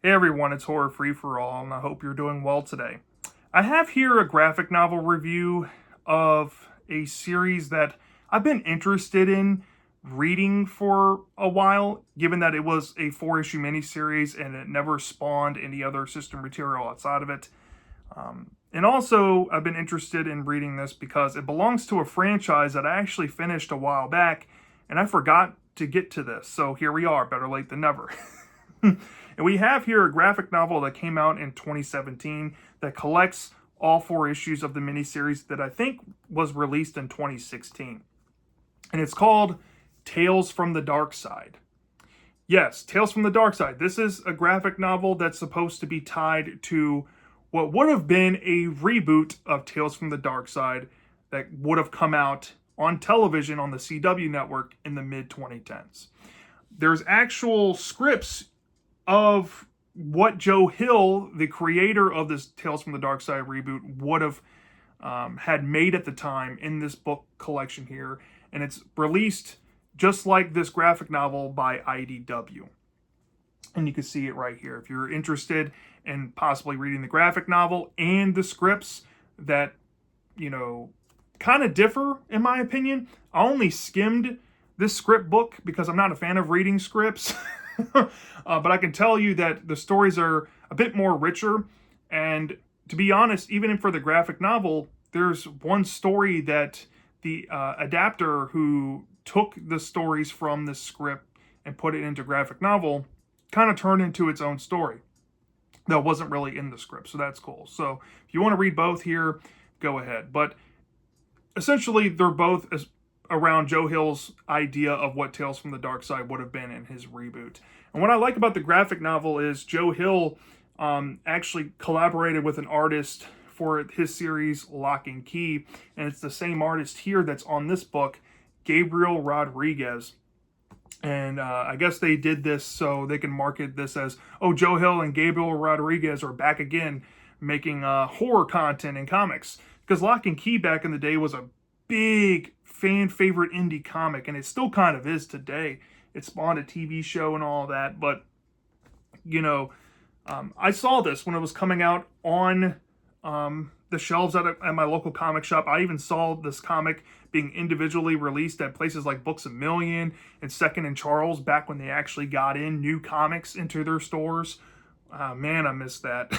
Hey everyone, it's Horror Free for All, and I hope you're doing well today. I have here a graphic novel review of a series that I've been interested in reading for a while, given that it was a 4-issue miniseries and it never spawned any other sister material outside of it. And also, I've been interested in reading this because it belongs to a franchise that I actually finished a while back, and I forgot to get to this. So here we are, better late than never. And we have here a graphic novel that came out in 2017 that collects all 4 issues of the miniseries that I think was released in 2016. And it's called Tales from the Darkside. Yes, Tales from the Darkside. This is a graphic novel that's supposed to be tied to what would have been a reboot of Tales from the Darkside that would have come out on television on the CW network in the mid-2010s. There's actual scripts of what Joe Hill, the creator of this Tales from the Darkside reboot, would have had made at the time in this book collection here. And it's released just like this graphic novel by IDW. And you can see it right here. If you're interested in possibly reading the graphic novel and the scripts that, kind of differ, in my opinion. I only skimmed this script book because I'm not a fan of reading scripts. But I can tell you that the stories are a bit more richer. And to be honest, even for the graphic novel, there's one story that the adapter who took the stories from the script and put it into graphic novel kind of turned into its own story that wasn't really in the script. So that's cool. So if you want to read both here, go ahead. But essentially, they're both around Joe Hill's idea of what Tales from the Darkside would have been in his reboot. And what I like about the graphic novel is Joe Hill actually collaborated with an artist for his series Lock and Key, and it's the same artist here that's on this book, Gabriel Rodriguez. And I guess they did this so they can market this as, oh, Joe Hill and Gabriel Rodriguez are back again making horror content in comics. Because Lock and Key back in the day was a big fan favorite indie comic, and it still kind of is today. It spawned a TV show and all that, but I saw this when it was coming out on the shelves at my local comic shop. I even saw this comic being individually released at places like Books A Million and Second and Charles back when they actually got in new comics into their stores. Man, I missed that.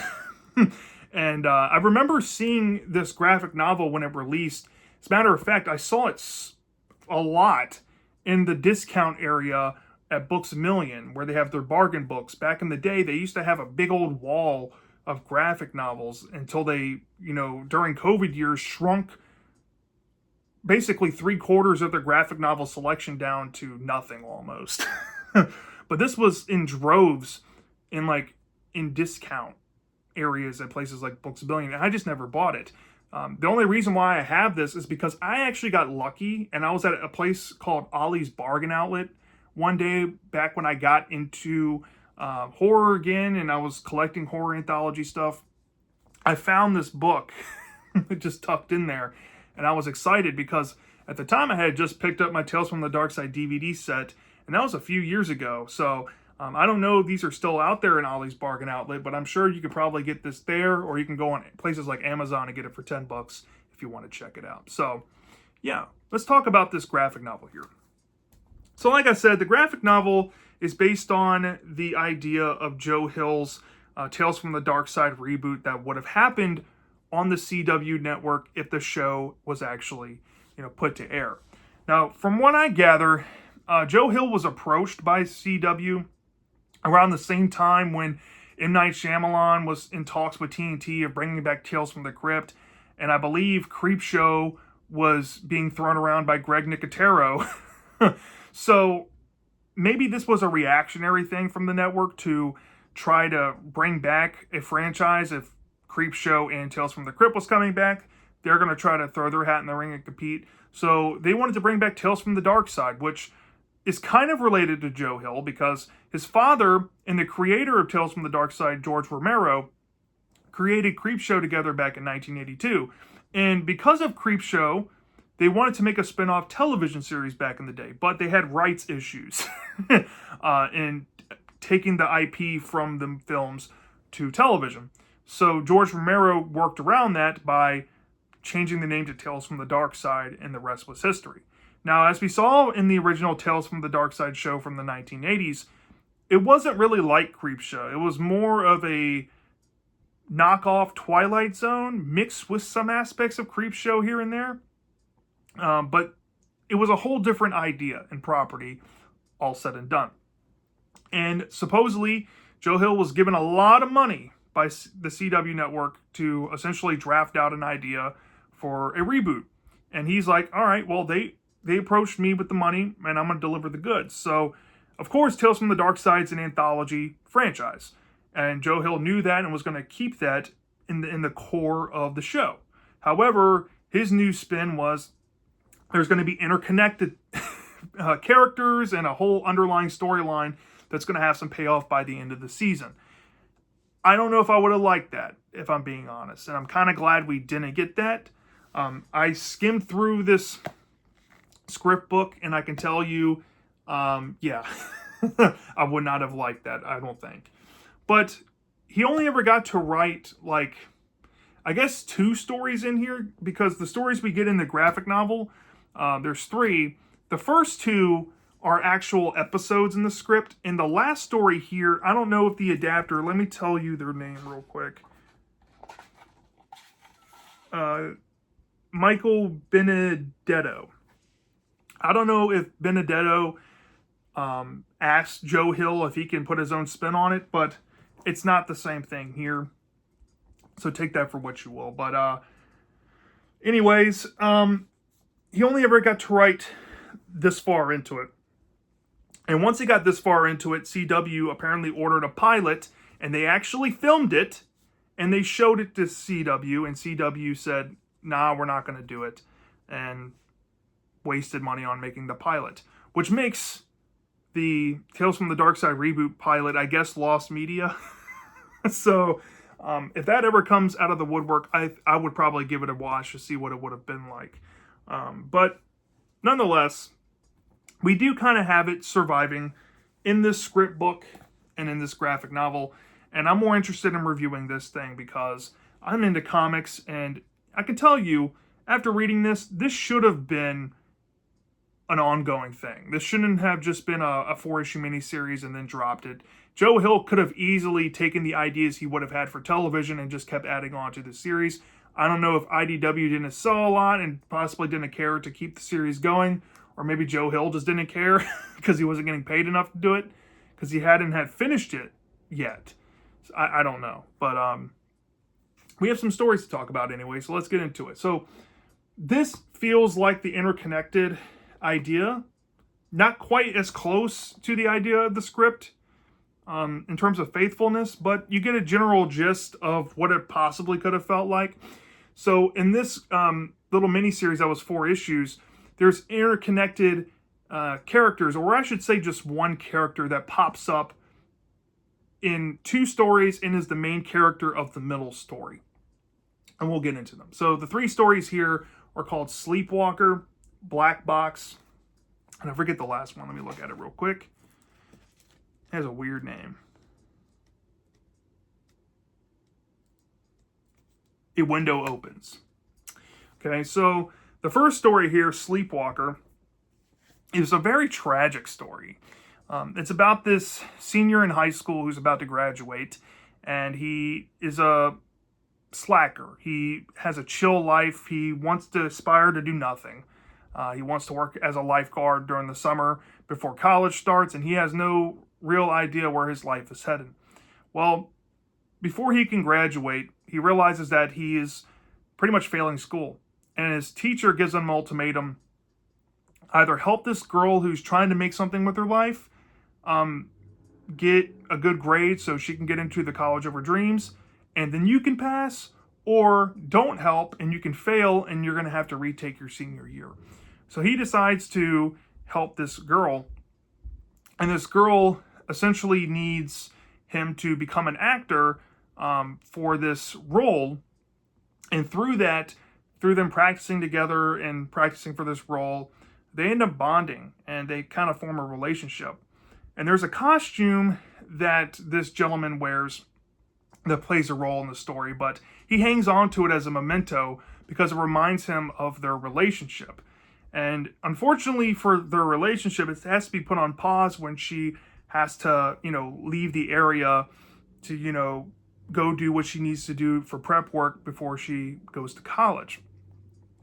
And I remember seeing this graphic novel when it released. As a matter of fact, I saw it a lot in the discount area at Books A Million, where they have their bargain books. Back in the day, they used to have a big old wall of graphic novels until they, during COVID years, shrunk basically 3/4 of their graphic novel selection down to nothing almost. But this was in droves in discount areas at places like Books A Million, and I just never bought it. The only reason why I have this is because I actually got lucky, and I was at a place called Ollie's Bargain Outlet one day back when I got into horror again, and I was collecting horror anthology stuff. I found this book just tucked in there, and I was excited because at the time I had just picked up my Tales from the Darkside DVD set, and that was a few years ago. So I don't know if these are still out there in Ollie's Bargain Outlet, but I'm sure you could probably get this there, or you can go on places like Amazon and get it for $10 if you want to check it out. So, yeah, let's talk about this graphic novel here. So, like I said, the graphic novel is based on the idea of Joe Hill's Tales from the Darkside reboot that would have happened on the CW network if the show was actually, put to air. Now, from what I gather, Joe Hill was approached by CW around the same time when M. Night Shyamalan was in talks with TNT of bringing back Tales from the Crypt, and I believe Creepshow was being thrown around by Greg Nicotero. So maybe this was a reactionary thing from the network to try to bring back a franchise. If Creepshow and Tales from the Crypt was coming back, they're going to try to throw their hat in the ring and compete. So they wanted to bring back Tales from the Darkside, which is kind of related to Joe Hill because his father and the creator of Tales from the Darkside, George Romero, created Creepshow together back in 1982. And because of Creepshow, they wanted to make a spin-off television series back in the day, but they had rights issues. And taking the IP from the films to television. So George Romero worked around that by changing the name to Tales from the Darkside, and the rest was history. Now, as we saw in the original Tales from the Darkside show from the 1980s, it wasn't really like Creepshow. It was more of a knockoff Twilight Zone mixed with some aspects of Creepshow here and there. But it was a whole different idea and property, all said and done. And supposedly, Joe Hill was given a lot of money by the CW network to essentially draft out an idea for a reboot. And he's like, all right, well, they approached me with the money, and I'm going to deliver the goods. So, of course, Tales from the Darkside is an anthology franchise. And Joe Hill knew that and was going to keep that in the core of the show. However, his new spin was there's going to be interconnected characters and a whole underlying storyline that's going to have some payoff by the end of the season. I don't know if I would have liked that, if I'm being honest. And I'm kind of glad we didn't get that. I skimmed through this script book, and I can tell you, yeah, I would not have liked that, I don't think. But he only ever got to write, like, I guess 2 stories in here, because the stories we get in the graphic novel, there's 3. The first 2 are actual episodes in the script. And the last story here, I don't know if the adapter, let me tell you their name real quick. Michael Benedetto. I don't know if Benedetto asked Joe Hill if he can put his own spin on it, but it's not the same thing here. So take that for what you will. But anyways, he only ever got to write this far into it. And once he got this far into it, CW apparently ordered a pilot, and they actually filmed it, and they showed it to CW, and CW said, nah, we're not going to do it, and wasted money on making the pilot, which makes the Tales from the Darkside reboot pilot, I guess, lost media. So if that ever comes out of the woodwork, I would probably give it a watch to see what it would have been like. But nonetheless, we do kind of have it surviving in this script book and in this graphic novel. And I'm more interested in reviewing this thing because I'm into comics. And I can tell you, after reading this should have been an ongoing thing. This shouldn't have just been a 4-issue miniseries and then dropped it. Joe Hill could have easily taken the ideas he would have had for television and just kept adding on to the series. I don't know if IDW didn't sell a lot and possibly didn't care to keep the series going. Or maybe Joe Hill just didn't care because he wasn't getting paid enough to do it. Because he hadn't had finished it yet. So I don't know. But we have some stories to talk about anyway. So let's get into it. So this feels like the interconnected idea. Not quite as close to the idea of the script in terms of faithfulness. But you get a general gist of what it possibly could have felt like. So in this little miniseries that was 4 issues, there's interconnected characters, or I should say just one character that pops up in 2 stories and is the main character of the middle story. And we'll get into them. So the 3 stories here are called Sleepwalker, Black Box, and I forget the last one. Let me look at it real quick. It has a weird name. A Window Opens. Okay, so the first story here, Sleepwalker, is a very tragic story. It's about this senior in high school who's about to graduate, and he is a slacker. He has a chill life. He wants to aspire to do nothing. He wants to work as a lifeguard during the summer before college starts, and he has no real idea where his life is headed. Well, before he can graduate, he realizes that he is pretty much failing school. And his teacher gives him an ultimatum. Either help this girl who's trying to make something with her life, get a good grade so she can get into the college of her dreams, and then you can pass, or don't help and you can fail and you're going to have to retake your senior year. So he decides to help this girl. And this girl essentially needs him to become an actor for this role. And through them practicing together and practicing for this role, they end up bonding and they kind of form a relationship. And there's a costume that this gentleman wears that plays a role in the story, but he hangs on to it as a memento because it reminds him of their relationship. And unfortunately for their relationship, it has to be put on pause when she has to, leave the area to, go do what she needs to do for prep work before she goes to college.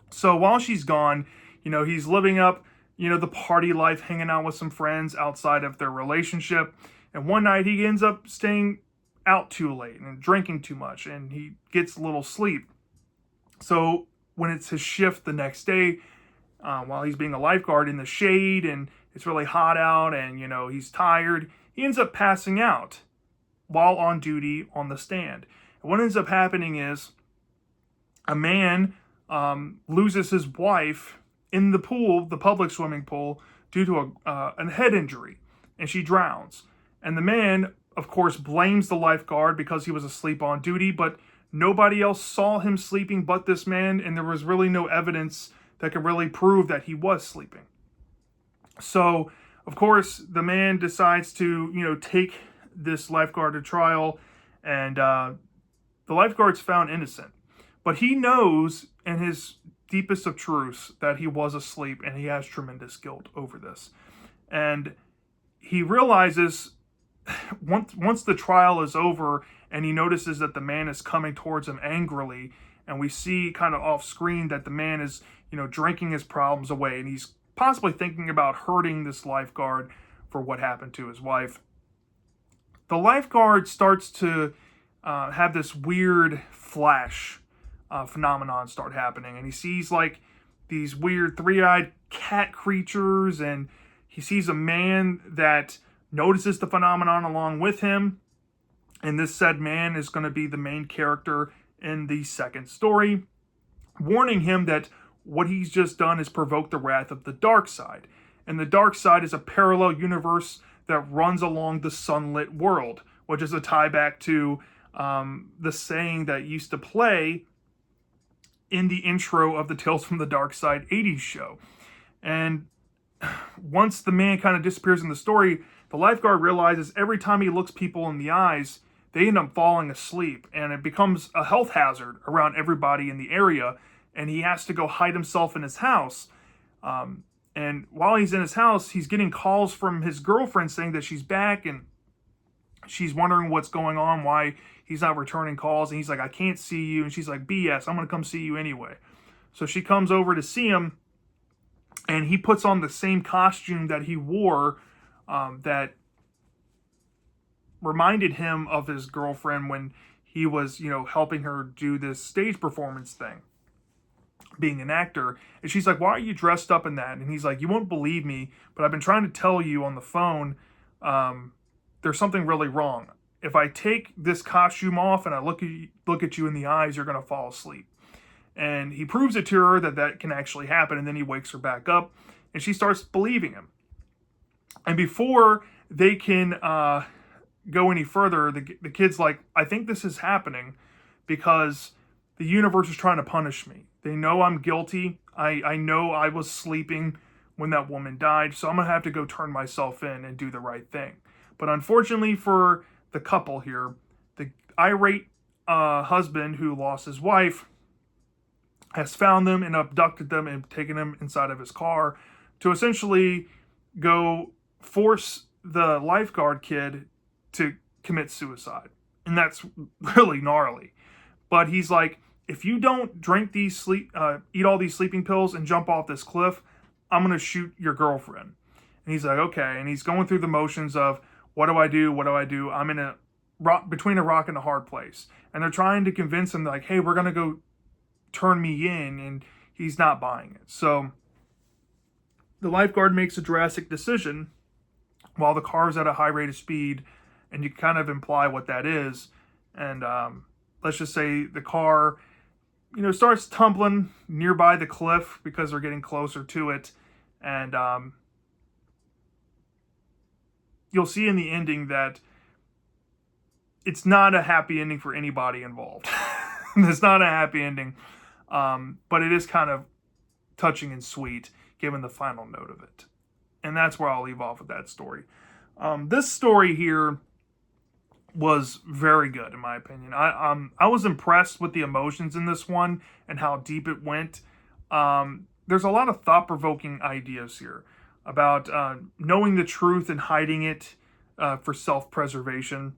So while she's gone, he's living up, the party life, hanging out with some friends outside of their relationship. And one night he ends up staying out too late and drinking too much, and he gets little sleep. So when it's his shift the next day, while he's being a lifeguard in the shade and it's really hot out and, he's tired, he ends up passing out while on duty on the stand. And what ends up happening is a man loses his wife in the pool, the public swimming pool, due to a head injury, and she drowns. And the man, of course, blames the lifeguard because he was asleep on duty, but nobody else saw him sleeping but this man, and there was really no evidence that could really prove that he was sleeping. So, of course, the man decides to, take this lifeguard to trial, and the lifeguard's found innocent. But he knows in his deepest of truths that he was asleep, and he has tremendous guilt over this. And he realizes once the trial is over and he notices that the man is coming towards him angrily, and we see kind of off screen that the man is, drinking his problems away, and he's possibly thinking about hurting this lifeguard for what happened to his wife. The lifeguard starts to have this weird flash phenomenon start happening, and he sees like these weird three-eyed cat creatures, and he sees a man that notices the phenomenon along with him, and this said man is going to be the main character in the second story, warning him that what he's just done is provoke the wrath of the Darkside. And the Darkside is a parallel universe that runs along the sunlit world, which is a tie back to the saying that used to play in the intro of the Tales from the Darkside 80s show. And once the man kind of disappears in the story, the lifeguard realizes every time he looks people in the eyes, they end up falling asleep, and it becomes a health hazard around everybody in the area, and he has to go hide himself in his house. And while he's in his house, he's getting calls from his girlfriend saying that she's back, and she's wondering what's going on, why he's not returning calls, and he's like, I can't see you, and she's like, BS, I'm going to come see you anyway. So she comes over to see him, and he puts on the same costume that he wore that reminded him of his girlfriend when he was, helping her do this stage performance thing, being an actor. And she's like, why are you dressed up in that? And he's like, you won't believe me, but I've been trying to tell you on the phone, there's something really wrong. If I take this costume off and I look at you in the eyes, you're going to fall asleep. And he proves it to her that can actually happen, and then he wakes her back up, and she starts believing him. And before they can go any further, the kid's like, I think this is happening because the universe is trying to punish me. They know I'm guilty. I know I was sleeping when that woman died, so I'm going to have to go turn myself in and do the right thing. But unfortunately for the couple here, the irate husband who lost his wife has found them and abducted them and taken them inside of his car to essentially go force the lifeguard kid to commit suicide. And that's really gnarly. But he's like, if you don't drink eat all these sleeping pills and jump off this cliff, I'm going to shoot your girlfriend. And he's like, okay. And he's going through the motions of, what do I do? What do I do? I'm in between a rock and a hard place. And they're trying to convince him like, hey, we're going to go turn me in. And he's not buying it. So the lifeguard makes a drastic decision while the car's at a high rate of speed. And you kind of imply what that is. And let's just say the car, starts tumbling nearby the cliff because they're getting closer to it. And you'll see in the ending that it's not a happy ending for anybody involved. It's not a happy ending. But it is kind of touching and sweet given the final note of it. And that's where I'll leave off with that story. This story here was very good in my opinion. I was impressed with the emotions in this one and how deep it went. There's a lot of thought-provoking ideas here about knowing the truth and hiding it for self-preservation,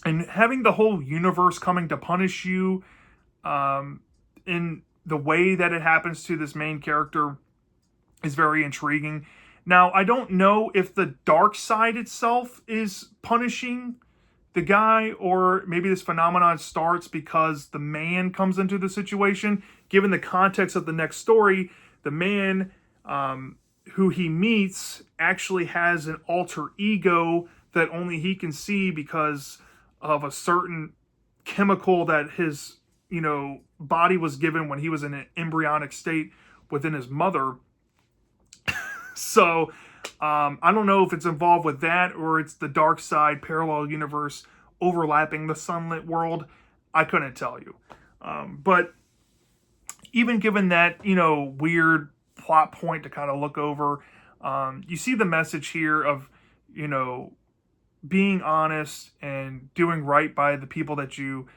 and having the whole universe coming to punish you in the way that it happens to this main character is very intriguing. Now, I don't know if the dark side itself is punishing the guy, or maybe this phenomenon starts because the man comes into the situation. Given the context of the next story, the man who he meets actually has an alter ego that only he can see because of a certain chemical that his, body was given when he was in an embryonic state within his mother. So I don't know if it's involved with that or it's the dark side parallel universe overlapping the sunlit world. I couldn't tell you. But even given that, weird plot point to kind of look over, you see the message here of, being honest and doing right by the people that you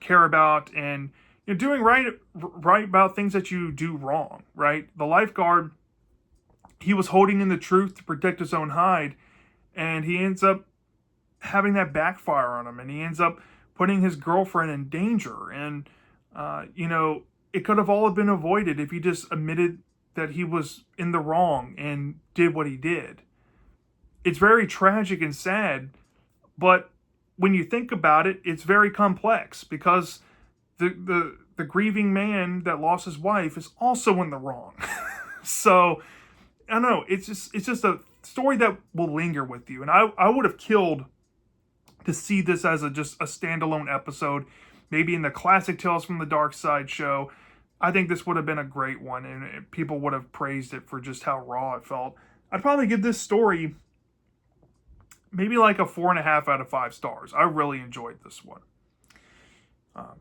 care about, and doing right about things that you do wrong, right? The lifeguard, he was holding in the truth to protect his own hide, and he ends up having that backfire on him, and he ends up putting his girlfriend in danger. And, it could have all been avoided if he just admitted that he was in the wrong and did what he did. It's very tragic and sad, but when you think about it, it's very complex because the grieving man that lost his wife is also in the wrong. So I don't know. It's just a story that will linger with you. And I would have killed to see this as just a standalone episode, maybe in the classic Tales from the Darkside show. I think this would have been a great one, and people would have praised it for just how raw it felt. I'd probably give this story maybe like a 4.5 out of 5 stars. I really enjoyed this one.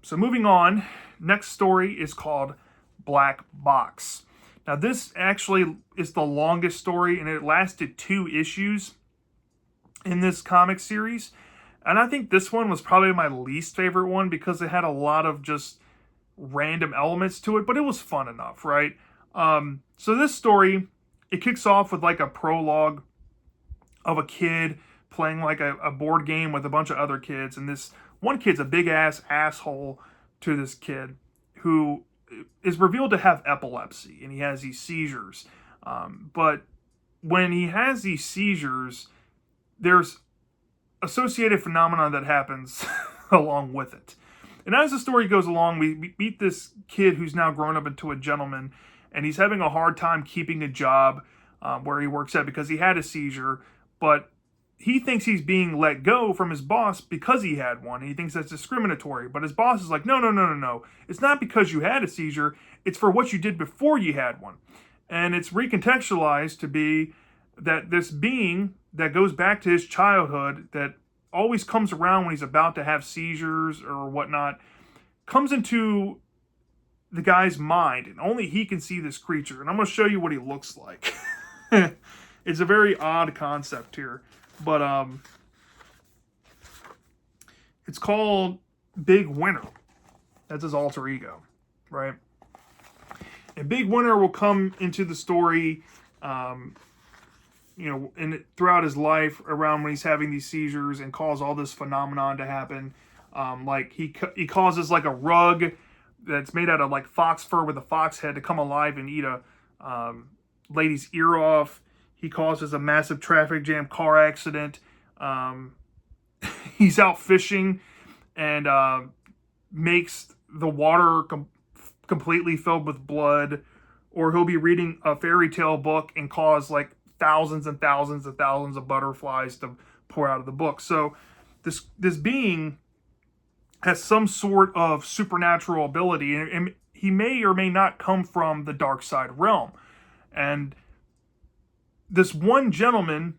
So moving on, next story is called Black Box. Now this actually is the longest story, and it lasted 2 issues in this comic series. And I think this one was probably my least favorite one because it had a lot of just random elements to it, but it was fun enough, right? So this story, it kicks off with like a prologue of a kid playing like a board game with a bunch of other kids, and this one kid's a big ass asshole to this kid who is revealed to have epilepsy, and he has these seizures. But when he has these seizures, there's associated phenomenon that happens along with it. And as the story goes along, we meet this kid who's now grown up into a gentleman, and he's having a hard time keeping a job where he works at because he had a seizure, but he thinks he's being let go from his boss because he had one. And he thinks that's discriminatory. But his boss is like, no. It's not because you had a seizure. It's for what you did before you had one. And it's recontextualized to be that this being that goes back to his childhood, that always comes around when he's about to have seizures or whatnot, comes into the guy's mind. And only he can see this creature. And I'm going to show you what he looks like. It's a very odd concept here. But it's called Big Winner. That's his alter ego, right? And Big Winner will come into the story, throughout his life, around when he's having these seizures, and cause all this phenomenon to happen. Like he causes like a rug that's made out of like fox fur with a fox head to come alive and eat a lady's ear off. He causes a massive traffic jam car accident. He's out fishing and makes the water completely filled with blood. Or he'll be reading a fairy tale book and cause like thousands and thousands and thousands of butterflies to pour out of the book. So this being has some sort of supernatural ability, and he may or may not come from the dark side realm. And this one gentleman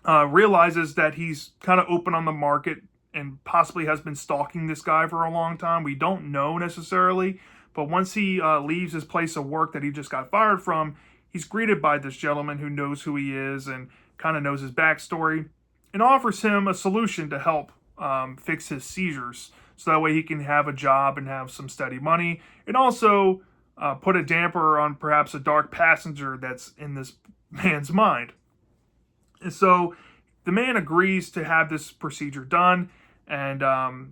realizes that he's kind of open on the market and possibly has been stalking this guy for a long time. We don't know necessarily, but once he leaves his place of work that he just got fired from, he's greeted by this gentleman who knows who he is and kind of knows his backstory. and offers him a solution to help fix his seizures. So that way he can have a job and have some steady money, and also put a damper on perhaps a dark passenger that's in this man's mind. And so the man agrees to have this procedure done, and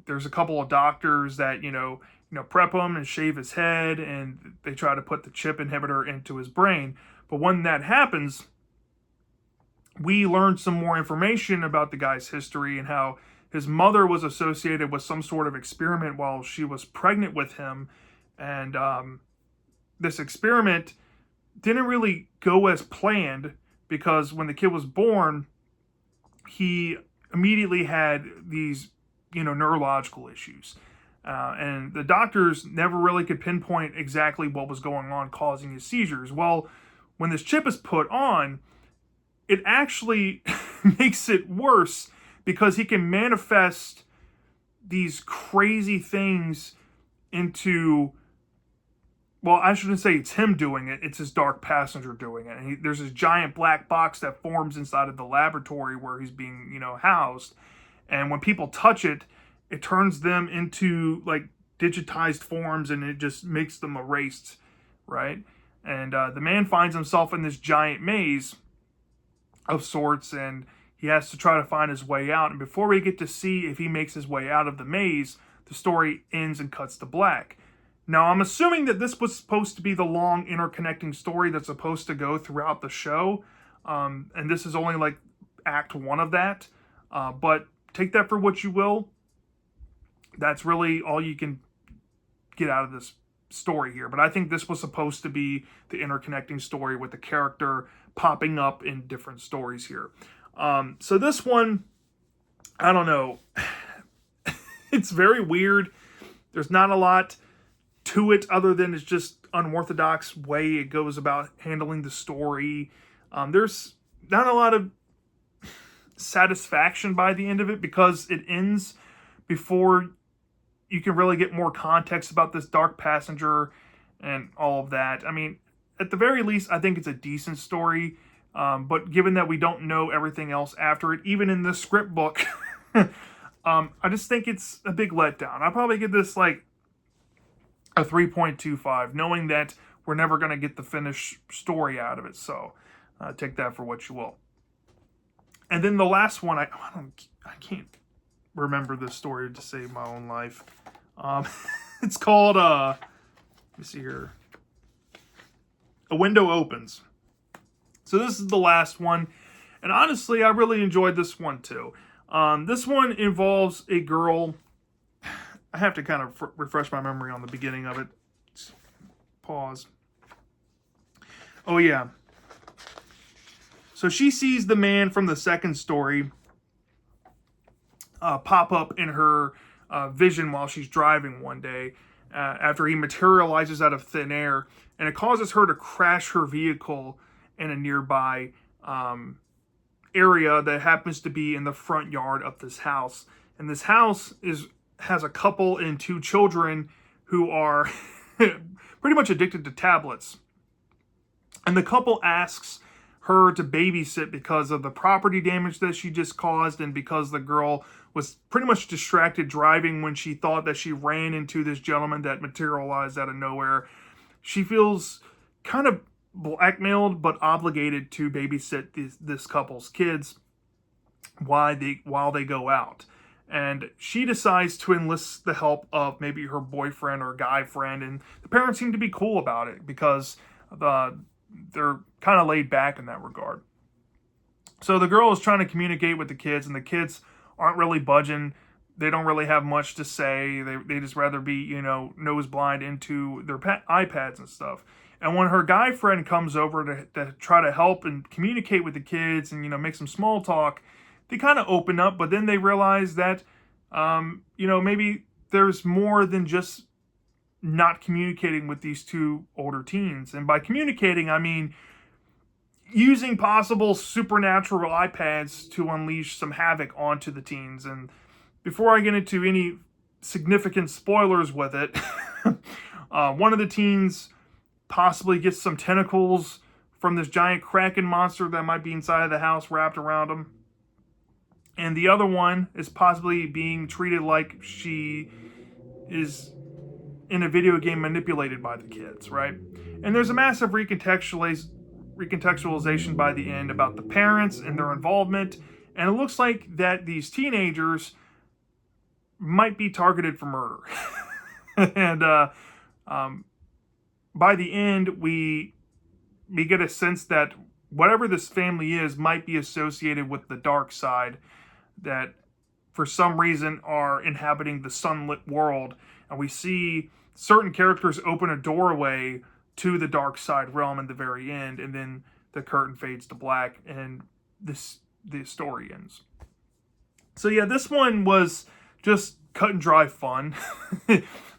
there's a couple of doctors that prep him and shave his head, and they try to put the chip inhibitor into his brain. But when that happens, we learn some more information about the guy's history and how his mother was associated with some sort of experiment while she was pregnant with him. And this experiment didn't really go as planned, because when the kid was born, he immediately had these, neurological issues. And the doctors never really could pinpoint exactly what was going on causing his seizures. Well, when this chip is put on, it actually makes it worse, because he can manifest these crazy things into, well, I shouldn't say it's him doing it, it's his dark passenger doing it. And there's this giant black box that forms inside of the laboratory where he's being, housed. And when people touch it, it turns them into like digitized forms, and it just makes them erased, right? And the man finds himself in this giant maze of sorts, and he has to try to find his way out. And before we get to see if he makes his way out of the maze, the story ends and cuts to black. Now, I'm assuming that this was supposed to be the long interconnecting story that's supposed to go throughout the show. And this is only like act one of that. But take that for what you will. That's really all you can get out of this story here. But I think this was supposed to be the interconnecting story with the character popping up in different stories here. So this one, I don't know. It's very weird. There's not a lot to it other than it's just unorthodox way it goes about handling the story. There's not a lot of satisfaction by the end of it, because it ends before you can really get more context about this dark passenger and all of that. I mean, at the very least, I think it's a decent story. But given that we don't know everything else after it, even in the script book, I just think it's a big letdown. I'll probably give this like a 3.25, knowing that we're never going to get the finished story out of it. So take that for what you will. And then the last one, I can't remember this story to save my own life. It's called, let me see here. A Window Opens. So this is the last one. And honestly, I really enjoyed this one too. This one involves a girl. I have to kind of refresh my memory on the beginning of it. Pause. Oh yeah. So she sees the man from the second story pop up in her vision while she's driving one day after he materializes out of thin air, and it causes her to crash her vehicle in a nearby area that happens to be in the front yard of this house. And this house has a couple and two children who are pretty much addicted to tablets. And the couple asks her to babysit because of the property damage that she just caused, and because the girl was pretty much distracted driving when she thought that she ran into this gentleman that materialized out of nowhere. She feels kind of blackmailed but obligated to babysit this couple's kids while they go out. And she decides to enlist the help of maybe her boyfriend or guy friend, and the parents seem to be cool about it because they're kind of laid back in that regard. So the girl is trying to communicate with the kids, and the kids aren't really budging. They don't really have much to say. They just rather be, nose blind into their iPads and stuff. And when her guy friend comes over to try to help and communicate with the kids and, make some small talk, they kind of open up, but then they realize that, maybe there's more than just not communicating with these two older teens. And by communicating, I mean using possible supernatural iPads to unleash some havoc onto the teens. And before I get into any significant spoilers with it, one of the teens possibly gets some tentacles from this giant kraken monster that might be inside of the house wrapped around him. and the other one is possibly being treated like she is in a video game manipulated by the kids, right? And there's a massive recontextualization by the end about the parents and their involvement, and it looks like that these teenagers might be targeted for murder. And by the end, we get a sense that whatever this family is might be associated with the dark side, that for some reason are inhabiting the sunlit world, and we see certain characters open a doorway to the dark side realm in the very end, and then the curtain fades to black and the story ends. So yeah, this one was just cut and dry fun.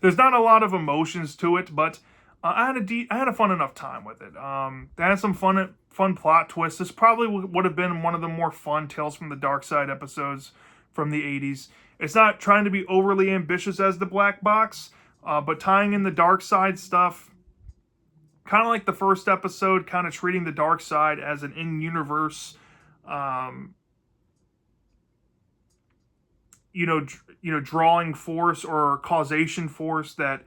There's not a lot of emotions to it, but I had a fun enough time with it. They had some fun plot twists. This probably would have been one of the more fun Tales from the Darkside episodes from the 80s. It's not trying to be overly ambitious as the Black Box, but tying in the Darkside stuff, kind of like the first episode, kind of treating the Darkside as an in-universe, drawing force or causation force that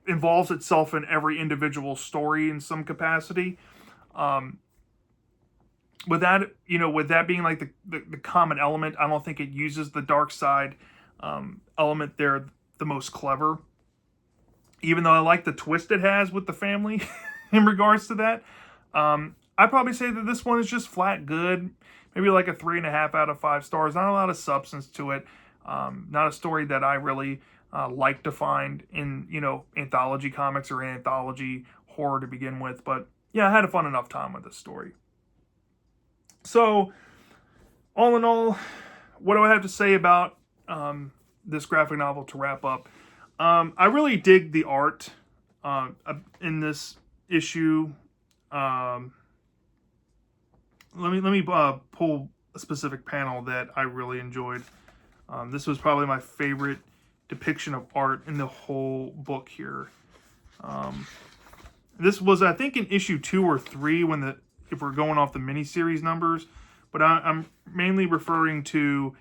involves itself in every individual story in some capacity. With that being like the common element, I don't think it uses the dark side element there the most clever. Even though I like the twist it has with the family in regards to that, I'd probably say that this one is just flat good. Maybe like a 3.5 out of 5 stars. Not a lot of substance to it. Not a story that I really like to find in anthology comics or anthology horror to begin with. But yeah, I had a fun enough time with this story. So, all in all, what do I have to say about this graphic novel to wrap up? I really dig the art in this issue. Let me pull a specific panel that I really enjoyed. This was probably my favorite depiction of art in the whole book here. This was, I think, in issue 2 or 3 if we're going off the miniseries numbers, but I'm mainly referring to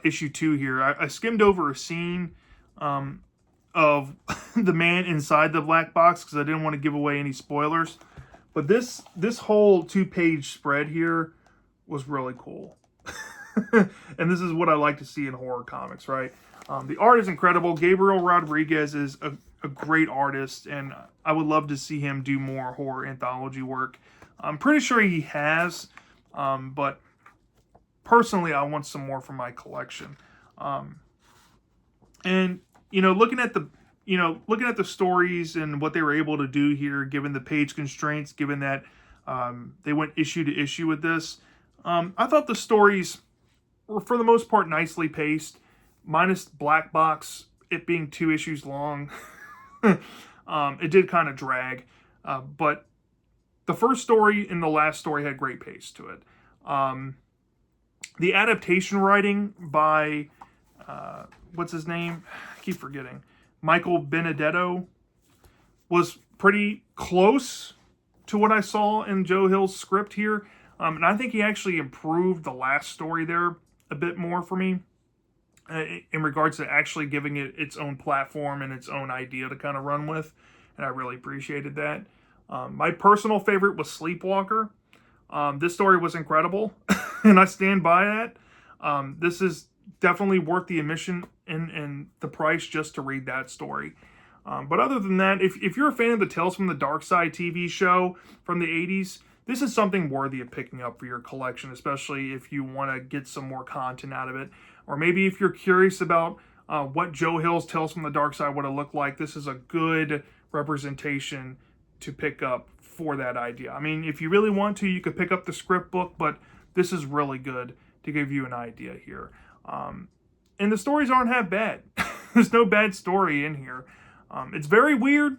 issue 2 here. I skimmed over a scene of the man inside the black box because I didn't want to give away any spoilers. But this whole 2-page spread here was really cool. And this is what I like to see in horror comics, right? The art is incredible. Gabriel Rodriguez is a great artist, and I would love to see him do more horror anthology work. I'm pretty sure he has, but personally, I want some more for my collection. And looking at the stories and what they were able to do here, given the page constraints, given that they went issue to issue with this, I thought the stories were for the most part nicely paced, minus Black Box, it being 2 issues long. It did kind of drag, but the first story and the last story had great pace to it. The adaptation writing by, what's his name? I keep forgetting. Michael Benedetto was pretty close to what I saw in Joe Hill's script here. And I think he actually improved the last story there a bit more for me in regards to actually giving it its own platform and its own idea to kind of run with. And I really appreciated that. My personal favorite was Sleepwalker. This story was incredible, and I stand by that. This is definitely worth the admission and the price just to read that story. But other than that, if you're a fan of the Tales from the Darkside TV show from the 80s, this is something worthy of picking up for your collection, especially if you want to get some more content out of it. Or maybe if you're curious about what Joe Hill's Tales from the Darkside would have looked like, this is a good representation to pick up for that idea. I mean, if you really want to, you could pick up the script book, but this is really good to give you an idea here. And the stories aren't half bad. There's no bad story in here. It's very weird.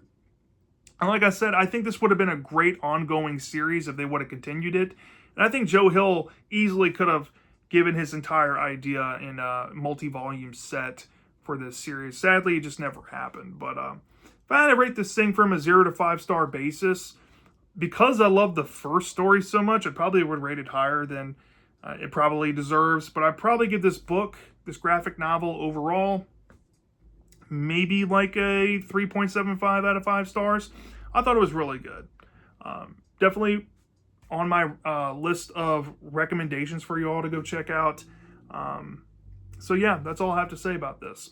And like I said, I think this would have been a great ongoing series if they would have continued it. And I think Joe Hill easily could have given his entire idea in a multi-volume set for this series. Sadly, it just never happened. But if I had to rate this thing from a 0 to 5 star basis, because I love the first story so much, I probably would rate it higher than it probably deserves. But I'd probably give this book, this graphic novel overall, maybe like a 3.75 out of 5 stars. I thought it was really good. Definitely on my list of recommendations for you all to go check out. So yeah, that's all I have to say about this.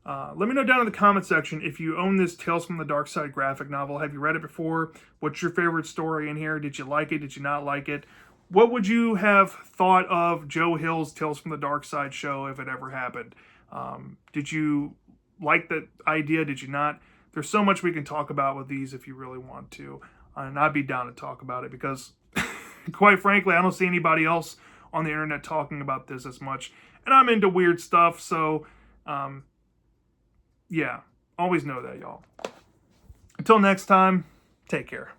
Let me know down in the comment section if you own this Tales from the Darkside graphic novel. Have you read it before? What's your favorite story in here? Did you like it? Did you not like it? What would you have thought of Joe Hill's Tales from the Darkside show if it ever happened? Did you like that idea? Did you not? There's so much we can talk about with these if you really want to. And I'd be down to talk about it because, quite frankly, I don't see anybody else on the internet talking about this as much. And I'm into weird stuff, so yeah, always know that, y'all. Until next time, take care.